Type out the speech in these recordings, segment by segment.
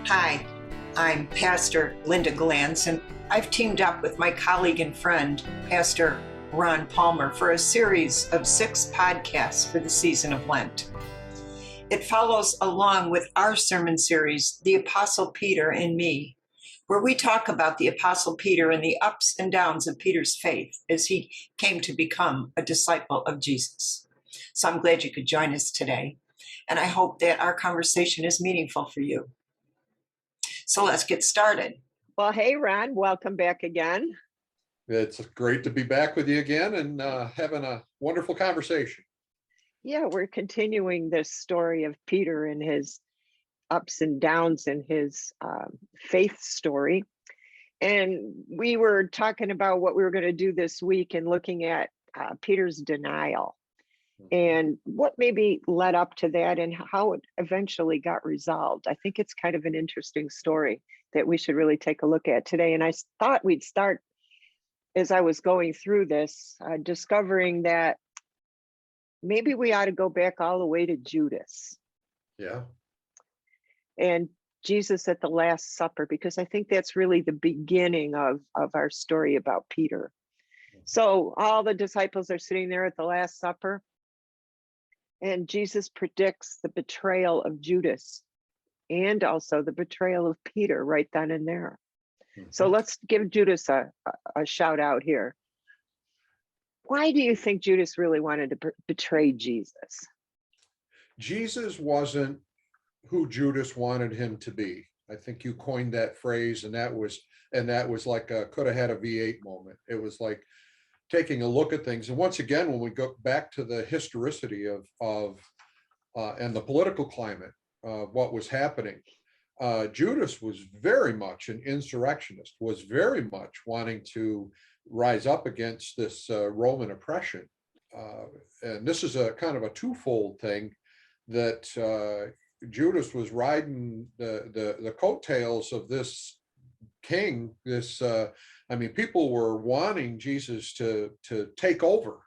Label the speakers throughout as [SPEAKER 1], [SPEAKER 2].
[SPEAKER 1] Hi, I'm Pastor Linda Glantz, and I've teamed up with my colleague and friend, Pastor Ron Palmer, for a series of 6 podcasts for the season of Lent. It follows along with our sermon series, The Apostle Peter and Me, where we talk about the Apostle Peter and the ups and downs of Peter's faith as he came to become a disciple of Jesus. So I'm glad you could join us today, and I hope that our conversation is meaningful for you. So let's get started.
[SPEAKER 2] Well, hey, Ron, welcome back again.
[SPEAKER 3] It's great to be back with you again and having a wonderful conversation.
[SPEAKER 2] Yeah, we're continuing this story of Peter and his ups and downs in his faith story. And we were talking about what we were going to do this week and looking at Peter's denial and what maybe led up to that and how it eventually got resolved. I think it's kind of an interesting story that we should really take a look at today. And I thought we'd start, as I was going through this, discovering that maybe we ought to go back all the way to Judas.
[SPEAKER 3] Yeah.
[SPEAKER 2] And Jesus at the Last Supper, because I think that's really the beginning of our story about Peter. So all the disciples are sitting there at the Last Supper, and Jesus predicts the betrayal of Judas and also the betrayal of Peter right then and there. So let's give Judas a shout out here. Why do you think Judas really wanted to betray Jesus?
[SPEAKER 3] Jesus wasn't who Judas wanted him to be. I think you coined that phrase, and that was like could have had a V8 moment. It was like taking a look at things. And once again, when we go back to the historicity of and the political climate, what was happening, Judas was very much an insurrectionist, was very much wanting to rise up against this Roman oppression. And this is a kind of a twofold thing, that Judas was riding the coattails of this king. People were wanting Jesus to take over,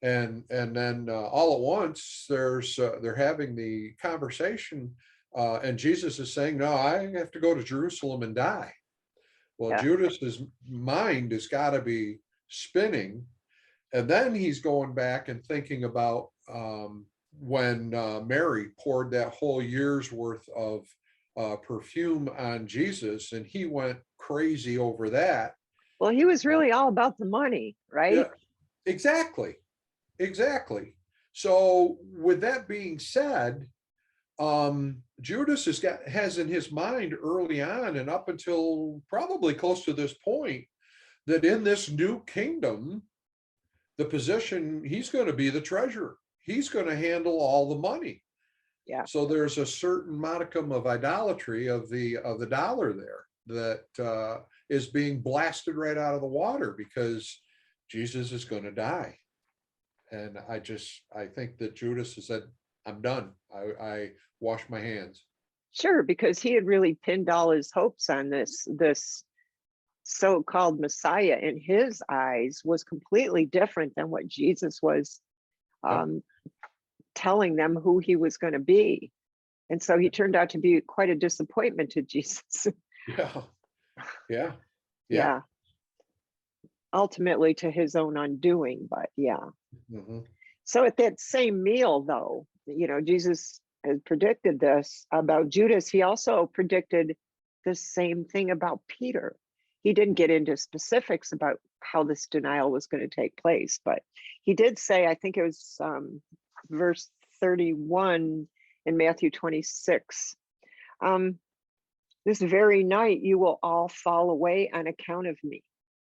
[SPEAKER 3] and then all at once they're having the conversation, and Jesus is saying, "No, I have to go to Jerusalem and die." Well, yeah. Judas's mind has got to be spinning, and then he's going back and thinking about when Mary poured that whole year's worth of perfume on Jesus, and he went crazy over that.
[SPEAKER 2] Well, he was really all about the money, right?
[SPEAKER 3] Yeah, exactly. So with that being said, Judas has in his mind early on and up until probably close to this point, that in this new kingdom, the position, he's going to be the treasurer. He's going to handle all the money.
[SPEAKER 2] Yeah.
[SPEAKER 3] So there's a certain modicum of idolatry of the dollar there that is being blasted right out of the water, because Jesus is going to die. And I think that Judas has said, "I'm done. I wash my hands."
[SPEAKER 2] Sure, because he had really pinned all his hopes on this so-called Messiah. In his eyes, was completely different than what Jesus was telling them who he was going to be. And so he turned out to be quite a disappointment to Jesus. Yeah. Ultimately to his own undoing, but yeah. Mm-hmm. So at that same meal, though, Jesus had predicted this about Judas. He also predicted the same thing about Peter. He didn't get into specifics about how this denial was going to take place, but he did say, I think it was verse 31 in Matthew 26, this very night you will all fall away on account of me.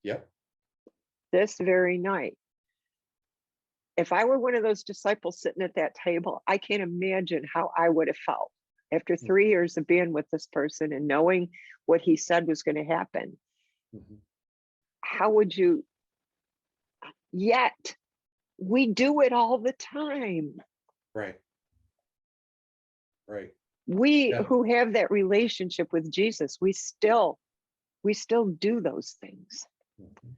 [SPEAKER 3] Yep.
[SPEAKER 2] This very night. If I were one of those disciples sitting at that table, I can't imagine how I would have felt after 3 years of being with this person and knowing what he said was going to happen. Mm-hmm. How would you? Yet we do it all the time.
[SPEAKER 3] Right.
[SPEAKER 2] We who have that relationship with Jesus, we still do those things. Mm-hmm.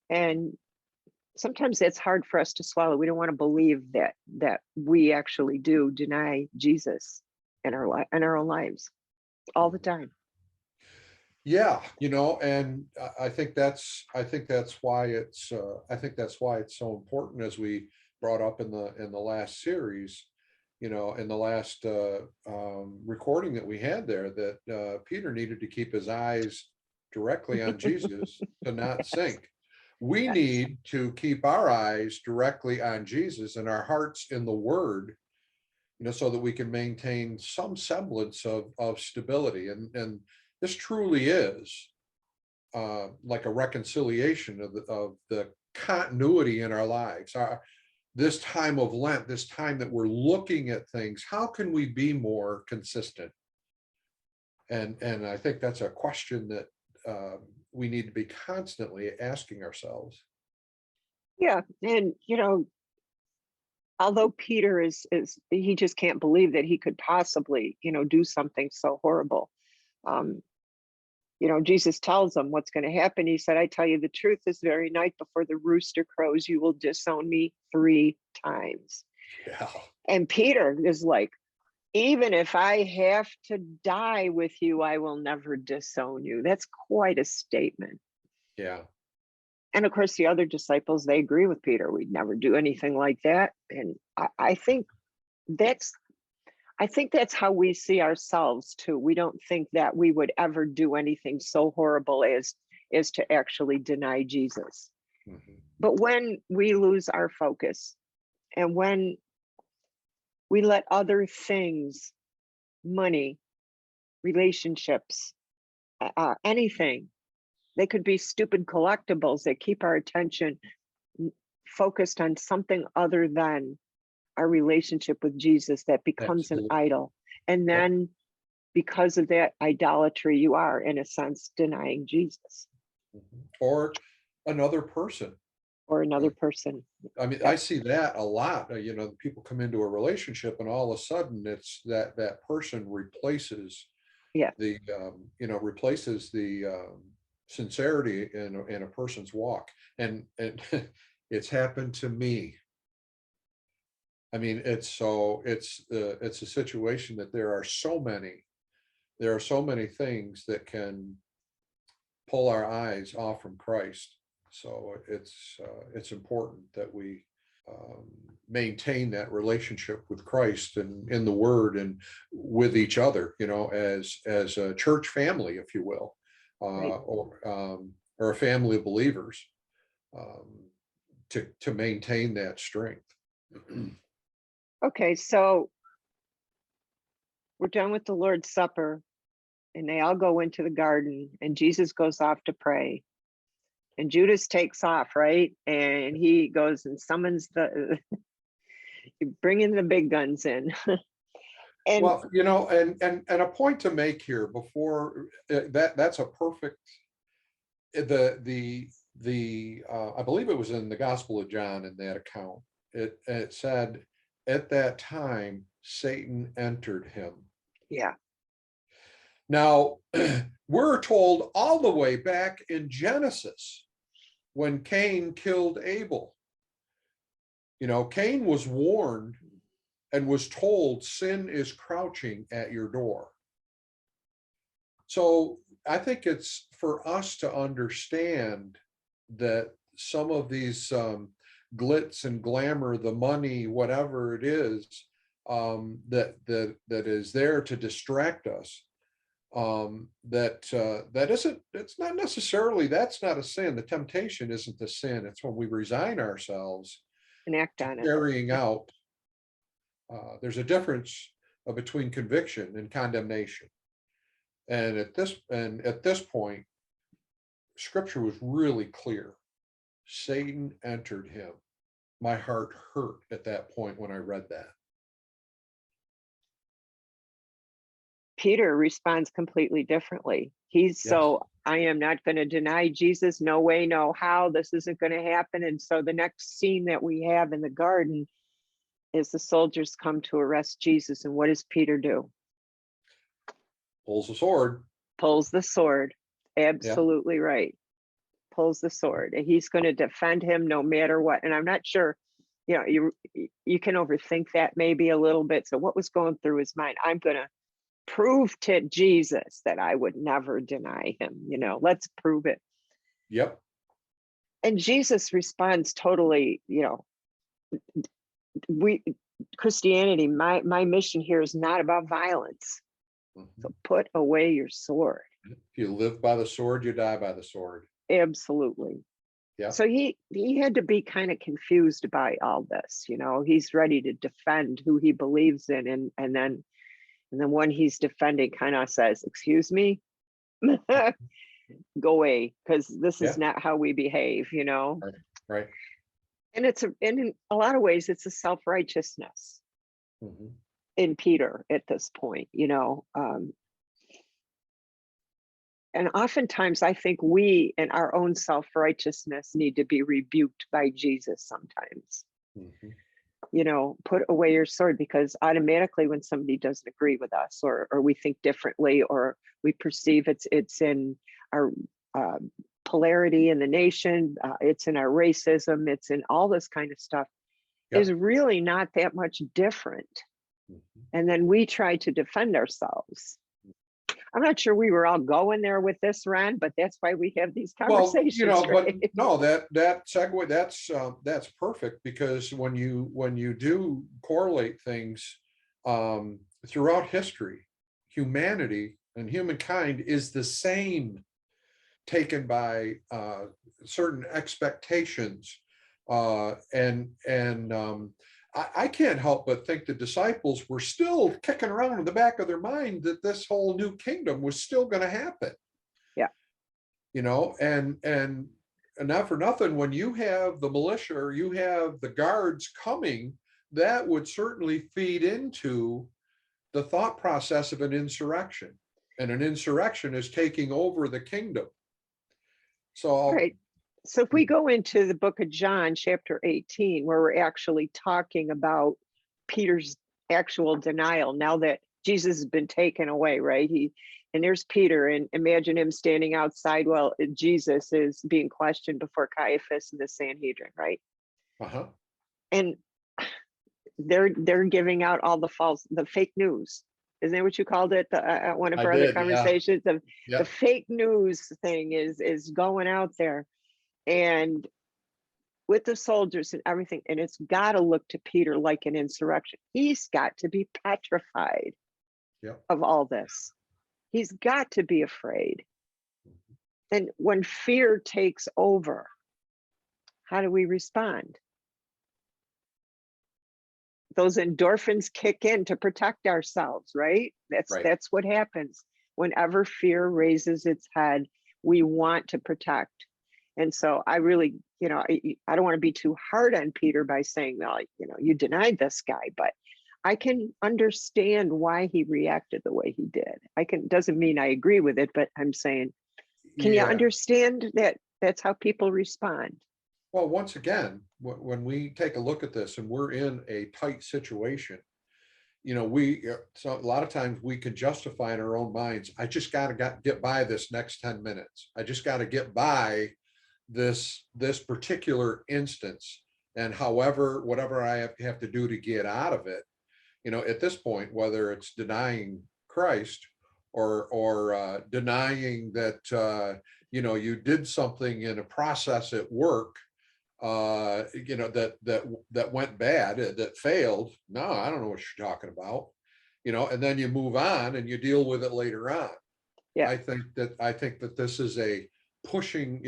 [SPEAKER 2] And sometimes it's hard for us to swallow. We don't want to believe that we actually do deny Jesus in our own lives. all the time.
[SPEAKER 3] Yeah, and I think that's why it's so important, as we brought up in the last series, in the last recording that we had there, that Peter needed to keep his eyes directly on Jesus to not sink. We
[SPEAKER 2] Yes.
[SPEAKER 3] need to keep our eyes directly on Jesus and our hearts in the Word, so that we can maintain some semblance of stability. And this truly is like a reconciliation of the continuity in our lives. This time of Lent, this time that we're looking at things, how can we be more consistent? And I think that's a question that we need to be constantly asking ourselves.
[SPEAKER 2] Yeah. And, although Peter is he just can't believe that he could possibly, do something so horrible. Jesus tells him what's going to happen. He said, I tell you the truth, this very night before the rooster crows, you will disown me 3 times.
[SPEAKER 3] Yeah.
[SPEAKER 2] And Peter is like, even if I have to die with you, I will never disown you. That's quite a statement.
[SPEAKER 3] Yeah.
[SPEAKER 2] And of course, the other disciples, they agree with Peter. We'd never do anything like that. And I think that's how we see ourselves too. We don't think that we would ever do anything so horrible as to actually deny Jesus.
[SPEAKER 3] Mm-hmm.
[SPEAKER 2] But when we lose our focus, and when we let other things, money, relationships, anything, they could be stupid collectibles that keep our attention focused on something other than our relationship with Jesus, that becomes
[SPEAKER 3] Absolutely.
[SPEAKER 2] an idol. And then because of that idolatry, you are, in a sense, denying Jesus.
[SPEAKER 3] Mm-hmm. Or another person.
[SPEAKER 2] Or another person.
[SPEAKER 3] I mean, I see that a lot. People come into a relationship, and all of a sudden it's that person replaces the sincerity in a person's walk. And it's happened to me. I mean, it's a situation that there are so many things that can pull our eyes off from Christ. So it's important that we maintain that relationship with Christ and in the Word and with each other, as a church family, if you will,
[SPEAKER 2] Right.
[SPEAKER 3] or a family of believers, to maintain that strength.
[SPEAKER 2] Okay, so we're done with the Lord's Supper, and they all go into the garden, and Jesus goes off to pray. And Judas takes off, right? And he goes and summons bringing the big guns in. And
[SPEAKER 3] well, and a point to make here before that's a perfect, the I believe it was in the Gospel of John, in that account, it said, at that time Satan entered him.
[SPEAKER 2] yeah.
[SPEAKER 3] Now, we're told all the way back in Genesis, when Cain killed Abel, Cain was warned and was told, sin is crouching at your door. So I think it's for us to understand that some of these glitz and glamour, the money, whatever it is, that is there to distract us, that isn't, it's not necessarily, that's not a sin. The temptation isn't the sin. It's when we resign ourselves
[SPEAKER 2] And act on it.
[SPEAKER 3] carrying out. There's a difference between conviction and condemnation. And at this point, Scripture was really clear. Satan entered him. My heart hurt at that point when I read that.
[SPEAKER 2] Peter responds completely differently. He's so, I am not going to deny Jesus. No way, no how. This isn't going to happen. And so the next scene that we have in the garden is the soldiers come to arrest Jesus. And what does Peter do?
[SPEAKER 3] Pulls the sword.
[SPEAKER 2] Pulls the sword. Absolutely right. Pulls the sword. And he's going to defend him no matter what. And I'm not sure, you can overthink that maybe a little bit. So what was going through his mind? I'm going to prove to Jesus that I would never deny him. Let's prove it.
[SPEAKER 3] Yep.
[SPEAKER 2] And Jesus responds totally, Christianity, my mission here is not about violence. So put away your sword.
[SPEAKER 3] If you live by the sword, you die by the sword.
[SPEAKER 2] Absolutely.
[SPEAKER 3] Yeah.
[SPEAKER 2] So he had to be kind of confused by all this. He's ready to defend who he believes in, and then when he's defending, kind of says, "Excuse me, go away, because this is not how we behave."
[SPEAKER 3] Right.
[SPEAKER 2] And in a lot of ways, it's a self-righteousness in Peter at this point. And oftentimes, I think we, in our own self-righteousness, need to be rebuked by Jesus sometimes. Put away your sword, because automatically when somebody doesn't agree with us, or we think differently, or we perceive it's in our polarity in the nation, it's in our racism, it's in all this kind of stuff, is really not that much different. And then we try to defend ourselves. I'm not sure we were all going there with this, Ron, but that's why we have these conversations.
[SPEAKER 3] But no, that segue, that's perfect, because when you do correlate things throughout history, humanity and humankind is the same, taken by certain expectations, I can't help but think the disciples were still kicking around in the back of their mind that this whole new kingdom was still going to happen.
[SPEAKER 2] Yeah.
[SPEAKER 3] And not for nothing, when you have the militia or you have the guards coming, that would certainly feed into the thought process of an insurrection. And an insurrection is taking over the kingdom. So
[SPEAKER 2] right. So if we go into the book of John, chapter 18, where we're actually talking about Peter's actual denial, now that Jesus has been taken away, right? And there's Peter, and imagine him standing outside while Jesus is being questioned before Caiaphas and the Sanhedrin, right? And they're giving out all the fake news. Isn't that what you called it? One of our other conversations, the fake news thing is going out there. And with the soldiers and everything, and it's got to look to Peter like an insurrection. He's got to be petrified of all this. He's got to be afraid. And when fear takes over, how do we respond? Those endorphins kick in to protect ourselves, right? That's what happens. Whenever fear raises its head, we want to protect. And so I really, I don't want to be too hard on Peter by saying, well, you denied this guy, but I can understand why he reacted the way he did. Doesn't mean I agree with it, but I'm saying, can you understand that that's how people respond?
[SPEAKER 3] Well, once again, when we take a look at this and we're in a tight situation, so a lot of times we can justify in our own minds, I just got to get by this next 10 minutes. I just got to get by this particular instance, and whatever I have to do to get out of it, at this point, whether it's denying Christ or denying that you did something in a process at work that went bad, that failed. No, I don't know what you're talking about. And then you move on and you deal with it later on. I think that this is a pushing,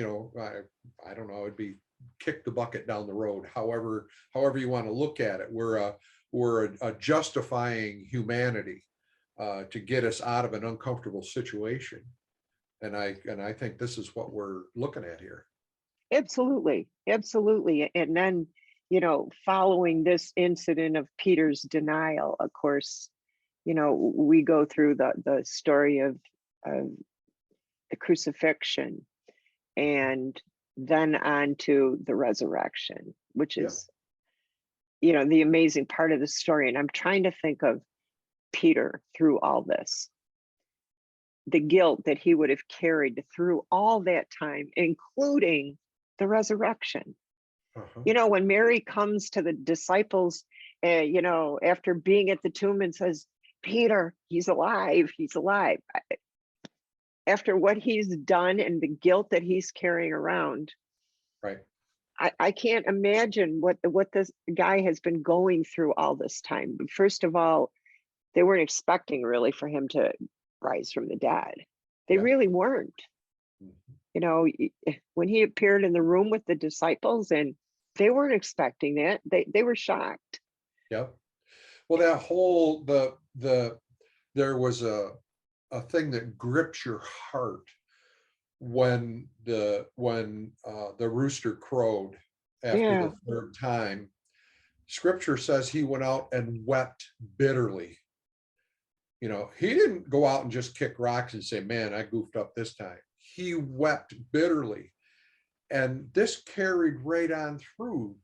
[SPEAKER 3] I don't know, it'd be kick the bucket down the road, however you want to look at it. We're a justifying humanity to get us out of an uncomfortable situation. And I think this is what we're looking at here. Absolutely.
[SPEAKER 2] And then, following this incident of Peter's denial, of course, we go through the story of the crucifixion, and then on to the resurrection, which is, the amazing part of the story. And I'm trying to think of Peter through all this, the guilt that he would have carried through all that time, including the resurrection. When Mary comes to the disciples, after being at the tomb and says, Peter, he's alive. He's alive. After what he's done and the guilt that he's carrying around,
[SPEAKER 3] Right.
[SPEAKER 2] I can't imagine what this guy has been going through all this time. But first of all, they weren't expecting really for him to rise from the dead. They
[SPEAKER 3] Yeah.
[SPEAKER 2] really weren't.
[SPEAKER 3] Mhm.
[SPEAKER 2] You know, when he appeared in the room with the disciples, and they weren't expecting that. They were shocked.
[SPEAKER 3] Yep. Well, that whole there was a thing that grips your heart when the rooster crowed after
[SPEAKER 2] Yeah.
[SPEAKER 3] the third time. Scripture says he went out and wept bitterly. You know, he didn't go out and just kick rocks and say, man, I goofed up this time. He wept bitterly. And this carried right on through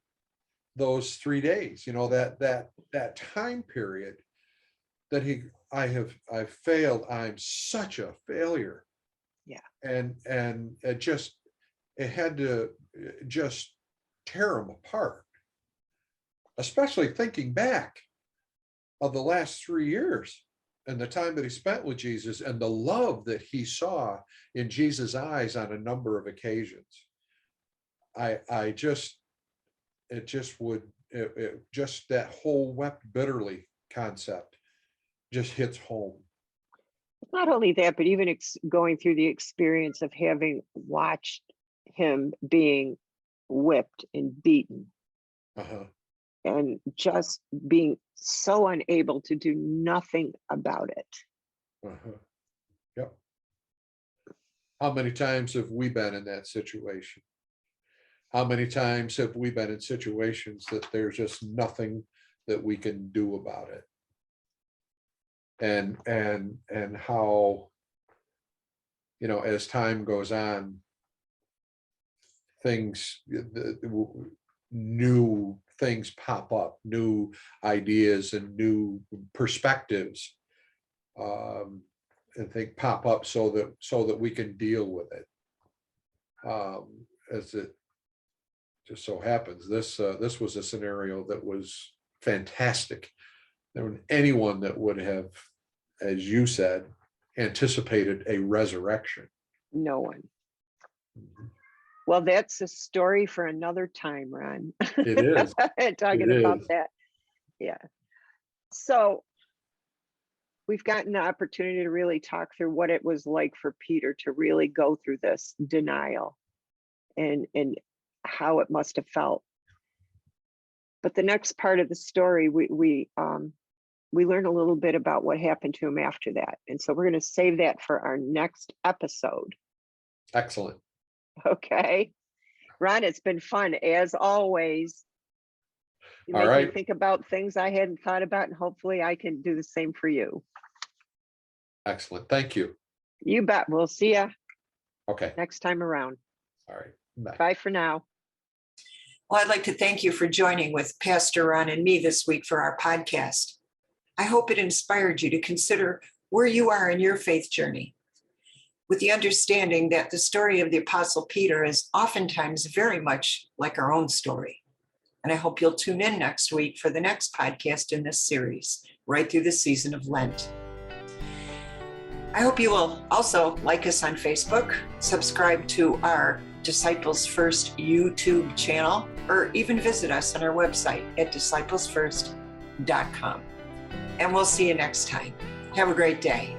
[SPEAKER 3] those 3 days, you know, that time period that I've failed. I'm such a failure.
[SPEAKER 2] Yeah.
[SPEAKER 3] And it had to just tear him apart, especially thinking back of the last 3 years and the time that he spent with Jesus and the love that he saw in Jesus' eyes on a number of occasions. That whole wept bitterly concept just hits home.
[SPEAKER 2] Not only that, but even going through the experience of having watched him being whipped and beaten,
[SPEAKER 3] Uh-huh.
[SPEAKER 2] and just being so unable to do nothing about it.
[SPEAKER 3] Uh-huh. Yep. How many times have we been in that situation? How many times have we been in situations that there's just nothing that we can do about it? And how, you know, as time goes on, new things pop up, new ideas and new perspectives, and they pop up so that we can deal with it. As it just so happens, this was a scenario that was fantastic. There wasn't anyone that would have, as you said, anticipated a resurrection.
[SPEAKER 2] No one.
[SPEAKER 3] Mhm.
[SPEAKER 2] Well, that's a story for another time, Ron.
[SPEAKER 3] It is.
[SPEAKER 2] Talking
[SPEAKER 3] It
[SPEAKER 2] about
[SPEAKER 3] is.
[SPEAKER 2] that. Yeah. So we've gotten the opportunity to really talk through what it was like for Peter to really go through this denial and how it must have felt. But the next part of the story, we learn a little bit about what happened to him after that. And so we're going to save that for our next episode.
[SPEAKER 3] Excellent.
[SPEAKER 2] Okay. Ron, it's been fun as always. You
[SPEAKER 3] All
[SPEAKER 2] make
[SPEAKER 3] right.
[SPEAKER 2] me think about things I hadn't thought about, and hopefully I can do the same for you.
[SPEAKER 3] Excellent. Thank you.
[SPEAKER 2] You bet. We'll see you
[SPEAKER 3] Okay.
[SPEAKER 2] next time around.
[SPEAKER 3] All right. Bye.
[SPEAKER 2] Bye for now.
[SPEAKER 1] Well, I'd like to thank you for joining with Pastor Ron and me this week for our podcast. I hope it inspired you to consider where you are in your faith journey, with the understanding that the story of the Apostle Peter is oftentimes very much like our own story. And I hope you'll tune in next week for the next podcast in this series, right through the season of Lent. I hope you will also like us on Facebook, subscribe to our Disciples First YouTube channel, or even visit us on our website at disciplesfirst.com. And we'll see you next time. Have a great day.